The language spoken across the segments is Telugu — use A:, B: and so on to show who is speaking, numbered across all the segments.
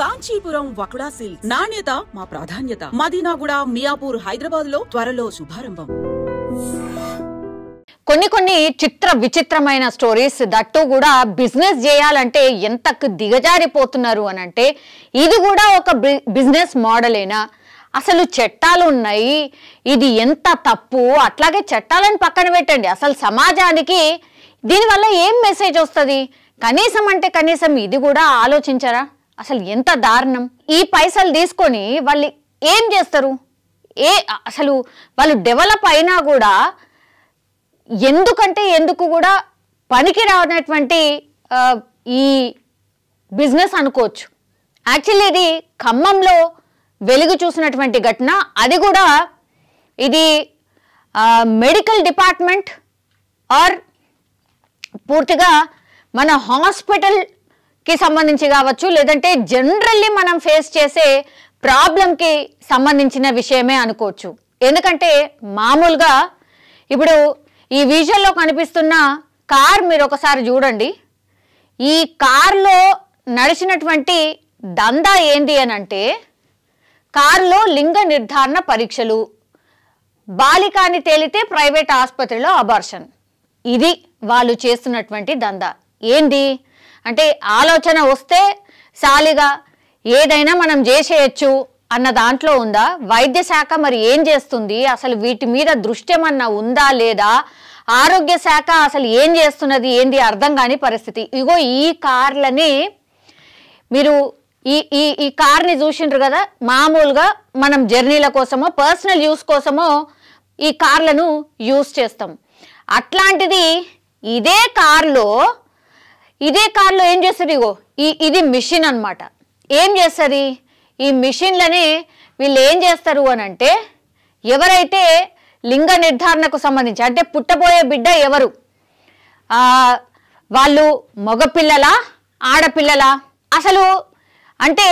A: కాంచీపురం వకుడా సిల్క్స్ నాణ్యత మా ప్రాధాన్యత. మదీనాగూడ, మియాపూర్, హైదరాబాద్ లో త్వరలో శుభారంభం.
B: కొన్ని చిత్ర విచిత్రమైన స్టోరీస్ దట్టు కూడా బిజినెస్ చేయాలంటే ఎంతకు దిగజారిపోతున్నారు అని అంటే ఇది కూడా ఒక బిజినెస్ మోడలేనా? అసలు చట్టాలు ఉన్నాయి, ఇది ఎంత తప్పు? అట్లాగే చట్టాలను పక్కన పెట్టండి, అసలు సమాజానికి దీనివల్ల ఏం మెసేజ్ వస్తుంది? కనీసం అంటే కనీసం ఇది కూడా ఆలోచించరా? అసలు ఎంత దారుణం! ఈ పైసలు తీసుకొని వాళ్ళు ఏం చేస్తారు? అసలు వాళ్ళు డెవలప్ అయినా కూడా ఎందుకు కూడా పనికి రానటువంటి ఈ బిజినెస్ అనుకోవచ్చు. యాక్చువల్లీ ఇది ఖమ్మంలో వెలుగు చూసినటువంటి ఘటన. అది కూడా ఇది మెడికల్ డిపార్ట్మెంట్ ఆర్ పూర్తిగా మన హాస్పిటల్కి సంబంధించి కావచ్చు, లేదంటే జనరల్లీ మనం ఫేస్ చేసే ప్రాబ్లంకి సంబంధించిన విషయమే అనుకోవచ్చు. ఎందుకంటే మామూలుగా ఇప్పుడు ఈ విజువల్లో కనిపిస్తున్న కార్ మీరు ఒకసారి చూడండి. ఈ కార్లో నడిచినటువంటి దందా ఏంటి అని అంటే కారులో లింగ నిర్ధారణ పరీక్షలు, బాలికాని తేలితే ప్రైవేట్ ఆసుపత్రిలో అబార్షన్. ఇది వాళ్ళు చేస్తున్నటువంటి దందా. ఏంది అంటే ఆలోచన వస్తే సాలిగా ఏదైనా మనం చేసేయచ్చు అన్న దాంట్లో ఉందా? వైద్య శాఖ మరి ఏం చేస్తుంది? అసలు వీటి మీద దృష్టి ఏమన్నా ఉందా లేదా? ఆరోగ్య శాఖ అసలు ఏం చేస్తున్నది ఏంది అర్థం కాని పరిస్థితి. ఇగో ఈ కార్లని మీరు ఈ కార్ని చూసిండ్రు కదా, మామూలుగా మనం జర్నీల కోసమో పర్సనల్ యూస్ కోసమో ఈ కార్లను యూస్ చేస్తాం. అట్లాంటిది ఇదే కార్లో ఏం చేస్తారు? ఇగో ఇది మిషన్ అన్నమాట. ఏం చేస్తుంది? ఈ మిషన్లని వీళ్ళు ఏం చేస్తారు అని అంటే ఎవరైతే లింగ నిర్ధారణకు సంబంధించి అంటే పుట్టబోయే బిడ్డ ఎవరు, వాళ్ళు మగపిల్లలా ఆడపిల్లలా, అసలు అంటే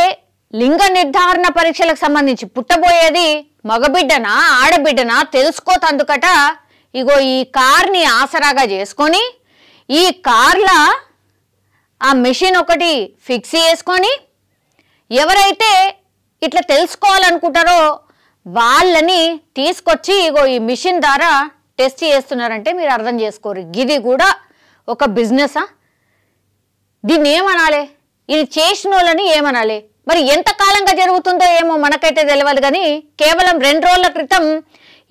B: లింగ నిర్ధారణ పరీక్షలకు సంబంధించి పుట్టబోయేది మగబిడ్డనా ఆడబిడ్డనా తెలుసుకోతందుకట ఇగో ఈ కార్ని ఆసరాగా చేసుకొని ఈ కార్ల ఆ మెషిన్ ఒకటి ఫిక్స్ చేసుకొని ఎవరైతే ఇట్లా తెలుసుకోవాలనుకుంటారో వాళ్ళని తీసుకొచ్చి ఇగో ఈ మిషన్ ద్వారా టెస్ట్ చేస్తున్నారంటే మీరు అర్థం చేసుకోరు. ఇది కూడా ఒక బిజినెసా? దీన్ని ఏమనాలి? ఇది చేసిన వాళ్ళని ఏమనాలి? మరి ఎంతకాలంగా జరుగుతుందో ఏమో మనకైతే తెలియదు, కానీ కేవలం 2 రోజుల క్రితం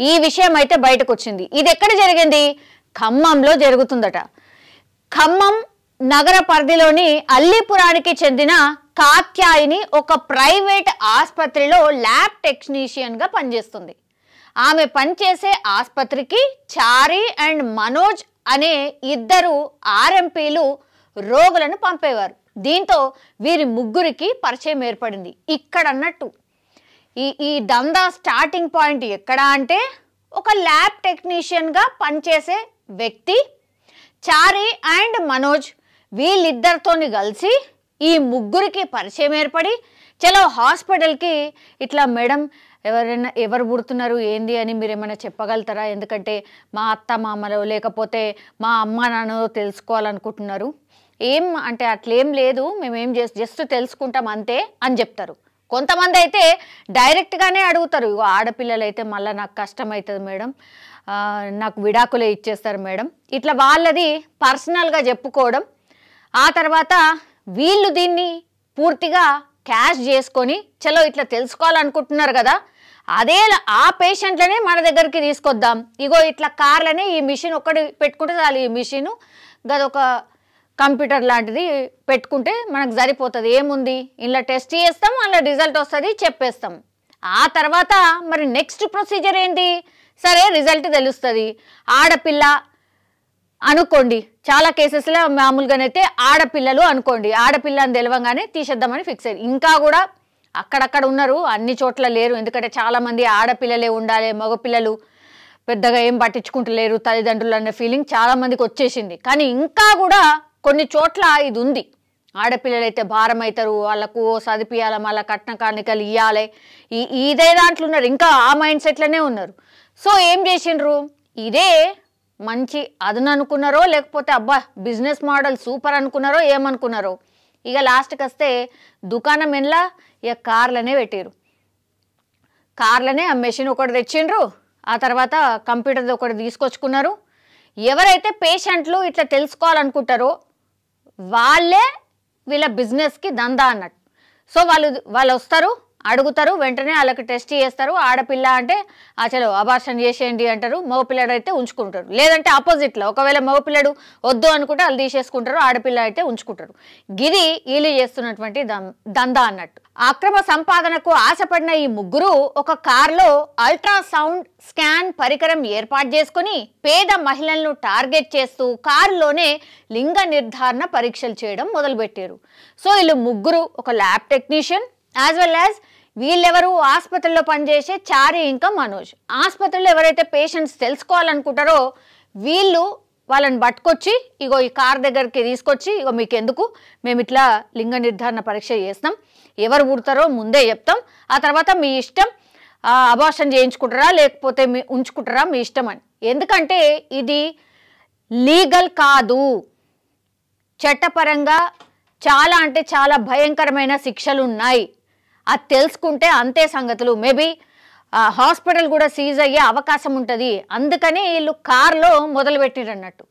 B: ఈ విషయం అయితే బయటకు వచ్చింది. ఇది ఎక్కడ జరిగింది? ఖమ్మంలో జరుగుతుందట. ఖమ్మం నగర పరిధిలోని అల్లీపురానికి చెందిన కాత్యాయిని ఒక ప్రైవేట్ ఆసుపత్రిలో ల్యాబ్ టెక్నీషియన్గా పనిచేస్తుంది. ఆమె పనిచేసే ఆసుపత్రికి చారి అండ్ మనోజ్ అనే 2 ఆర్ఎంపీలు రోగులను పంపేవారు. దీంతో వీరి ముగ్గురికి పరిచయం ఏర్పడింది. ఇక్కడ అన్నట్టు ఈ దందా స్టార్టింగ్ పాయింట్ ఎక్కడ అంటే ఒక ల్యాబ్ టెక్నీషియన్గా పనిచేసే వ్యక్తి చారి అండ్ మనోజ్ వీళ్ళిద్దరితోని కలిసి ఈ ముగ్గురికి పరిచయం ఏర్పడి చలో హాస్పిటల్కి ఇట్లా మేడం ఎవరు పుడుతున్నారు ఏంది అని మీరు ఏమైనా చెప్పగలుగుతారా? ఎందుకంటే మా అత్త మామలో లేకపోతే మా అమ్మ నాన్నలో తెలుసుకోవాలనుకుంటున్నారు. ఏం అంటే అట్లేం లేదు, మేమేం జస్ట్ తెలుసుకుంటాం అంతే అని చెప్తారు. కొంతమంది అయితే డైరెక్ట్గానే అడుగుతారు, ఇగో ఆడపిల్లలు అయితే మళ్ళీ నాకు కష్టం అవుతుంది మేడం, నాకు విడాకులే ఇచ్చేస్తారు మేడం. ఇట్లా వాళ్ళది పర్సనల్గా చెప్పుకోవడం. ఆ తర్వాత వీళ్ళు దీన్ని పూర్తిగా క్యాష్ చేసుకొని చలో ఇట్లా తెలుసుకోవాలనుకుంటున్నారు కదా, అదే ఆ పేషెంట్లనే మన దగ్గరికి తీసుకొద్దాం, ఇగో ఇట్లా కార్లనే ఈ మిషన్ ఒక్కటి పెట్టుకుంటే చాలు, ఈ మిషను గదొక కంప్యూటర్ లాంటిది పెట్టుకుంటే మనకు సరిపోతుంది, ఏముంది ఇలా టెస్ట్ చేస్తాం, అలా రిజల్ట్ వస్తుంది, చెప్పేస్తాం. ఆ తర్వాత మరి నెక్స్ట్ ప్రొసీజర్ ఏంటి? సరే రిజల్ట్ తెలుస్తుంది, ఆడపిల్ల అనుకోండి, చాలా కేసెస్లో మామూలుగానైతే ఆడపిల్లలు అనుకోండి, ఆడపిల్ల అని తెలవంగానే తీసేద్దామని ఫిక్స్ అయ్యి. ఇంకా కూడా అక్కడక్కడ ఉన్నారు, అన్ని చోట్ల లేరు. ఎందుకంటే చాలామంది ఆడపిల్లలే ఉండాలి, మగపిల్లలు పెద్దగా ఏం పట్టించుకుంటలేరు తల్లిదండ్రులు అనే ఫీలింగ్ చాలామందికి వచ్చేసింది. కానీ ఇంకా కూడా కొన్ని చోట్ల ఇది ఉంది. ఆడపిల్లలు అయితే భారం అవుతారు, వాళ్ళకు చదివియాలి, మళ్ళీ కట్న కానుకలు ఇవ్వాలి, ఇదే దాంట్లో ఉన్నారు, ఇంకా ఆ మైండ్ సెట్లోనే ఉన్నారు. సో ఏం చేసిండ్రు? ఇదే మంచి అదును అనుకున్నారో లేకపోతే అబ్బా బిజినెస్ మోడల్ సూపర్ అనుకున్నారో ఏమనుకున్నారో, ఇక లాస్ట్కి వస్తే దుకాణం ఎన్లా ఇక కార్లనే పెట్టారు. కార్లనే ఆ మెషిన్ ఒకటి తెచ్చిండ్రు, ఆ తర్వాత కంప్యూటర్ది ఒకటి తీసుకొచ్చుకున్నారు. ఎవరైతే పేషెంట్లు ఇట్లా తెలుసుకోవాలనుకుంటారో వాళ్ళే వీళ్ళ బిజినెస్కి దందా అన్నట్టు. సో వాళ్ళు వస్తారు, అడుగుతారు, వెంటనే వాళ్ళకి టెస్ట్ చేస్తారు. ఆడపిల్ల అంటే అసలు అబార్షన్ చేసేయండి అంటారు, మగపిల్లడు అయితే ఉంచుకుంటారు. లేదంటే ఆపోజిట్లో ఒకవేళ మగపిల్లడు వద్దు అనుకుంటే వాళ్ళు తీసేసుకుంటారు, ఆడపిల్ల అయితే ఉంచుకుంటారు. గిది వీళ్ళు చేస్తున్నటువంటి దందా అన్నట్టు. అక్రమ సంపాదనకు ఆశపడిన ఈ ముగ్గురు ఒక కారులో అల్ట్రాసౌండ్ స్కాన్ పరికరం ఏర్పాటు చేసుకుని పేద మహిళలను టార్గెట్ చేస్తూ కారులోనే లింగ నిర్ధారణ పరీక్షలు చేయడం మొదలుపెట్టారు. సో వీళ్ళు ముగ్గురు ఒక lab technician as well as వీళ్ళెవరు ఆసుపత్రిలో పనిచేసే చారి ఇంకా మనోజ్. ఆసుపత్రిలో ఎవరైతే పేషెంట్స్ తెలుసుకోవాలనుకుంటారో వీళ్ళు వాళ్ళని పట్టుకొచ్చి ఇగో ఈ కార్ దగ్గరికి తీసుకొచ్చి ఇగో మీకు ఎందుకు మేము ఇట్లా లింగ నిర్ధారణ పరీక్ష చేస్తాం, ఎవరు పుడతారో ముందే చెప్తాం, ఆ తర్వాత మీ ఇష్టం అబార్షన్ చేయించుకుంటారా లేకపోతే ఉంచుకుంటారా మీ ఇష్టం అని. ఎందుకంటే ఇది లీగల్ కాదు, చట్టపరంగా చాలా అంటే చాలా భయంకరమైన శిక్షలు ఉన్నాయి. అది తెలుసుకుంటే అంతే సంగతులు. మేబీ హాస్పిటల్ కూడా సీజ్ అయ్యే అవకాశం ఉంటుంది. అందుకని వీళ్ళు కార్లో మొదలుపెట్టిరు అన్నట్టు.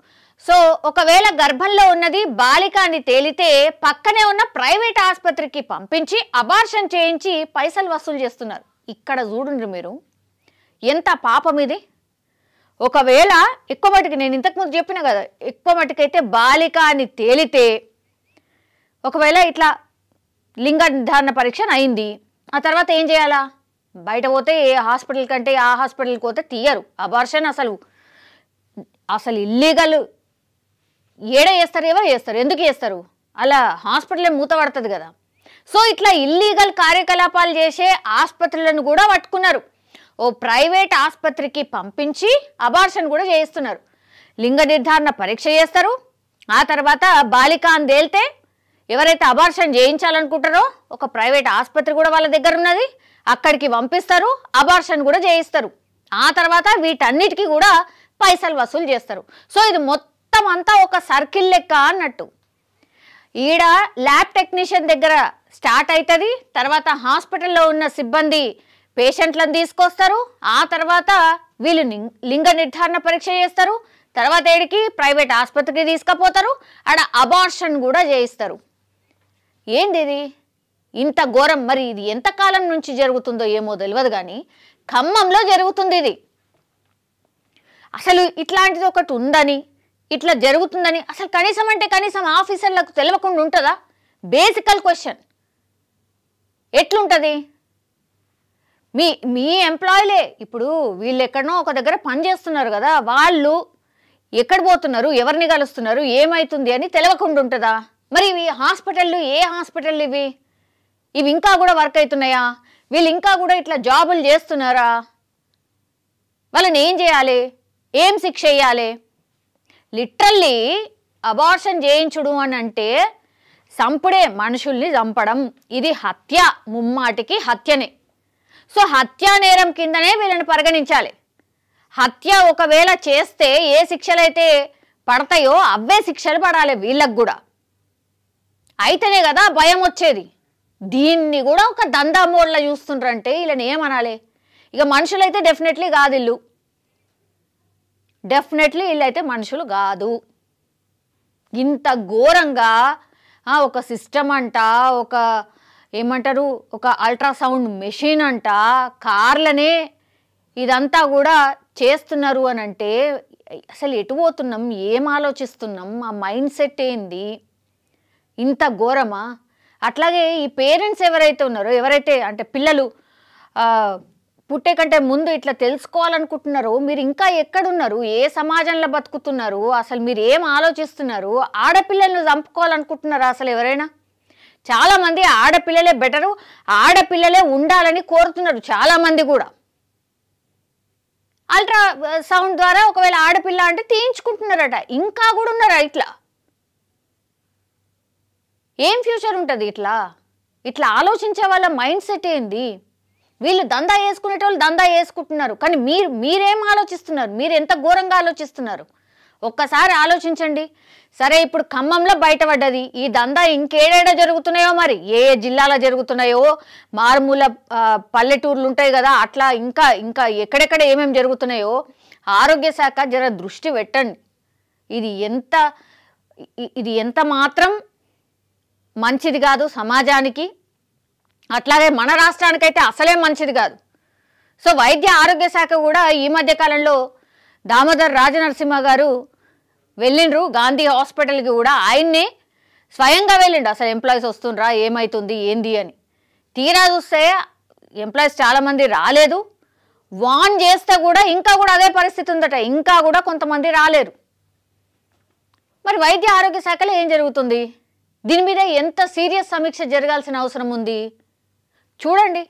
B: సో ఒకవేళ గర్భంలో ఉన్నది బాలిక అని తేలితే పక్కనే ఉన్న ప్రైవేట్ ఆసుపత్రికి పంపించి అబార్షన్ చేయించి పైసలు వసూలు చేస్తున్నారు. ఇక్కడ చూడండి మీరు ఎంత పాపం ఇది. ఒకవేళ ఎక్కువ మటుకు నేను ఇంతకుముందు చెప్పిన కదా, ఎక్కువ మటుకైతే బాలిక అని తేలితే ఒకవేళ ఇట్లా లింగ నిర్ధారణ పరీక్ష అయింది, ఆ తర్వాత ఏం చేయాలా? బయట పోతే ఏ హాస్పిటల్ కంటే ఆ హాస్పిటల్కి పోతే తీయరు అబార్షన్. అసలు ఇల్లీగల్ ఏడ చేస్తారు, ఎవరు చేస్తారు, ఎందుకు చేస్తారు? అలా హాస్పిటలే మూతపడుతుంది కదా. సో ఇట్లా ఇల్లీగల్ కార్యకలాపాలు చేసే ఆసుపత్రులను కూడా పట్టుకున్నారు. ఓ ప్రైవేట్ ఆసుపత్రికి పంపించి అబార్షన్ కూడా చేయిస్తున్నారు. లింగ నిర్ధారణ పరీక్ష చేస్తారు, ఆ తర్వాత బాలిక అని తేలితే ఎవరైతే అబార్షన్ చేయించాలనుకుంటారో ఒక ప్రైవేట్ ఆసుపత్రి కూడా వాళ్ళ దగ్గర ఉన్నది, అక్కడికి పంపిస్తారు, అబార్షన్ కూడా చేయిస్తారు. ఆ తర్వాత వీటన్నిటికీ కూడా పైసలు వసూలు చేస్తారు. సో ఇది మొత్తం అంతా ఒక సర్కిల్ లెక్క అన్నట్టు. ఈడ ల్యాబ్ టెక్నీషియన్ దగ్గర స్టార్ట్ అవుతుంది, తర్వాత హాస్పిటల్లో ఉన్న సిబ్బంది పేషెంట్లను తీసుకొస్తారు, ఆ తర్వాత వీళ్ళు లింగ నిర్ధారణ పరీక్ష చేస్తారు, తర్వాత ఏడికి ప్రైవేట్ ఆసుపత్రికి తీసుకుపోతారు, ఆడ అబార్షన్ కూడా చేయిస్తారు. ఏంది ఇది ఇంత ఘోరం? మరి ఇది ఎంతకాలం నుంచి జరుగుతుందో ఏమో తెలియదు, కానీ ఖమ్మంలో జరుగుతుంది ఇది. అసలు ఇట్లాంటిది ఒకటి ఉందని, ఇట్లా జరుగుతుందని అసలు కనీసం అంటే కనీసం ఆఫీసర్లకు తెలియకుండా ఉంటుందా? బేసికల్ క్వశ్చన్. ఎట్లుంటుంది? మీ ఎంప్లాయీలే ఇప్పుడు వీళ్ళు ఎక్కడనో ఒక దగ్గర పని చేస్తున్నారు కదా, వాళ్ళు ఎక్కడ పోతున్నారు, ఎవరిని కలుస్తున్నారు, ఏమవుతుంది అని తెలియకుండా ఉంటుందా? మరి ఇవి హాస్పిటళ్ళు, ఏ హాస్పిటల్ ఇవి ఇంకా కూడా వర్క్ అవుతున్నాయా? వీళ్ళు ఇంకా కూడా ఇట్లా జాబులు చేస్తున్నారా? వాళ్ళని ఏం చేయాలి, ఏం శిక్ష వేయాలి? లిటరల్లీ అబార్షన్ చేయించుడు అని అంటే సంపుడే, మనుషుల్ని చంపడం. ఇది హత్య, ముమ్మాటికి హత్యనే. సో హత్యా నేరం కిందనే వీళ్ళని పరిగణించాలి. హత్య ఒకవేళ చేస్తే ఏ శిక్షలైతే పడతాయో అవే శిక్షలు పడాలి వీళ్ళకు కూడా. అయితేనే కదా భయం వచ్చేది. దీన్ని కూడా ఒక దందా మోడ్లా చూస్తుండ్రంటే వీళ్ళని ఏమనాలి? ఇక మనుషులైతే డెఫినెట్లీ కాదు, వీళ్ళైతే మనుషులు కాదు. ఇంత ఘోరంగా ఒక సిస్టమ్ అంట, ఒక ఏమంటారు, ఒక అల్ట్రాసౌండ్ మెషిన్ అంట, కార్లనే ఇదంతా కూడా చేస్తున్నారు అని అంటే అసలు ఎటు పోతున్నాం, ఏం ఆలోచిస్తున్నాం, ఆ మైండ్ సెట్ ఏంది? ఇంత ఘోరమా? అట్లాగే ఈ పేరెంట్స్ ఎవరైతే ఉన్నారో, ఎవరైతే అంటే పిల్లలు పుట్టే కంటే ముందు ఇట్లా తెలుసుకోవాలనుకుంటున్నారో, మీరు ఇంకా ఎక్కడున్నారు, ఏ సమాజంలో బతుకుతున్నారు, అసలు మీరు ఏం ఆలోచిస్తున్నారు? ఆడపిల్లలను చంపుకోవాలనుకుంటున్నారా అసలు ఎవరైనా? చాలామంది ఆడపిల్లలే బెటరు, ఆడపిల్లలే ఉండాలని కోరుతున్నారు చాలామంది కూడా. అల్ట్రా సౌండ్ ద్వారా ఒకవేళ ఆడపిల్ల అంటే తీయించుకుంటున్నారట, ఇంకా కూడా ఉన్నారా ఇట్లా? ఏం ఫ్యూచర్ ఉంటుంది ఇట్లా ఆలోచించే వాళ్ళ మైండ్ సెట్ ఏంది? వీళ్ళు దందా వేసుకునేటోళ్ళు దందా వేసుకుంటున్నారు, కానీ మీరేం ఆలోచిస్తున్నారు? మీరు ఎంత ఘోరంగా ఆలోచిస్తున్నారు? ఒక్కసారి ఆలోచించండి. సరే, ఇప్పుడు ఖమ్మంలో బయటపడ్డది, ఈ దందా ఇంకేడేడా జరుగుతున్నాయో, మరి ఏ ఏ జిల్లాలో జరుగుతున్నాయో, మారుమూల పల్లెటూర్లు ఉంటాయి కదా, అట్లా ఇంకా ఇంకా ఎక్కడెక్కడ ఏమేమి జరుగుతున్నాయో ఆరోగ్య శాఖ జర దృష్టి పెట్టండి. ఇది ఎంత మాత్రం మంచిది కాదు సమాజానికి, అట్లాగే మన రాష్ట్రానికైతే అసలే మంచిది కాదు. సో వైద్య ఆరోగ్య శాఖ కూడా ఈ మధ్య కాలంలో దామోదర్ రాజనరసింహ గారు వెళ్ళిండ్రు గాంధీ హాస్పిటల్కి, కూడా ఆయన్నే స్వయంగా వెళ్ళిండు. అసలు ఎంప్లాయీస్ వస్తుండ్రా, ఏమవుతుంది ఏంది అని. తీరా చూస్తే ఎంప్లాయీస్ చాలామంది రాలేదు. వాన్ చేస్తే కూడా ఇంకా కూడా అదే పరిస్థితి ఉందట, ఇంకా కూడా కొంతమంది రాలేరు. మరి వైద్య ఆరోగ్య శాఖలో ఏం జరుగుతుంది? దీని మీద ఎంత సీరియస్ సమీక్ష జరగాల్సిన అవసరం ఉంది చూడండి.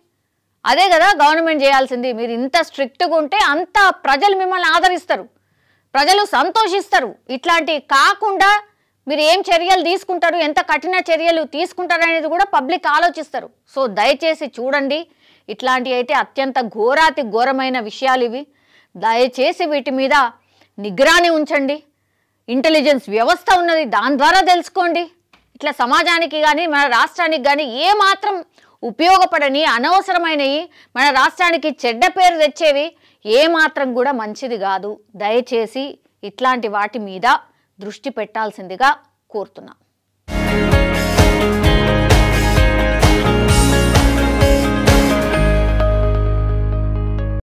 B: అదే కదా గవర్నమెంట్ చేయాల్సింది. మీరు ఇంత స్ట్రిక్ట్గా ఉంటే అంత ప్రజలు మిమ్మల్ని ఆదరిస్తారు, ప్రజలు సంతోషిస్తారు. ఇట్లాంటివి కాకుండా మీరు ఏం చర్యలు తీసుకుంటారు, ఎంత కఠిన చర్యలు తీసుకుంటారు అనేది కూడా పబ్లిక్ ఆలోచిస్తారు. సో దయచేసి చూడండి, ఇట్లాంటివి అయితే అత్యంత ఘోరాతి ఘోరమైన విషయాలు ఇవి. దయచేసి వీటి మీద నిగ్రహాన్ని ఉంచండి. ఇంటెలిజెన్స్ వ్యవస్థ ఉన్నది, దాని ద్వారా తెలుసుకోండి. ఇట్లా సమాజానికి కానీ మన రాష్ట్రానికి కానీ ఏమాత్రం ఉపయోగపడని అనవసరమైనవి, మన రాష్ట్రానికి చెడ్డ పేరు తెచ్చేవి ఏమాత్రం కూడా మంచిది కాదు. దయచేసి ఇట్లాంటి వాటి మీద దృష్టి పెట్టాల్సిందిగా కోరుతున్నాం.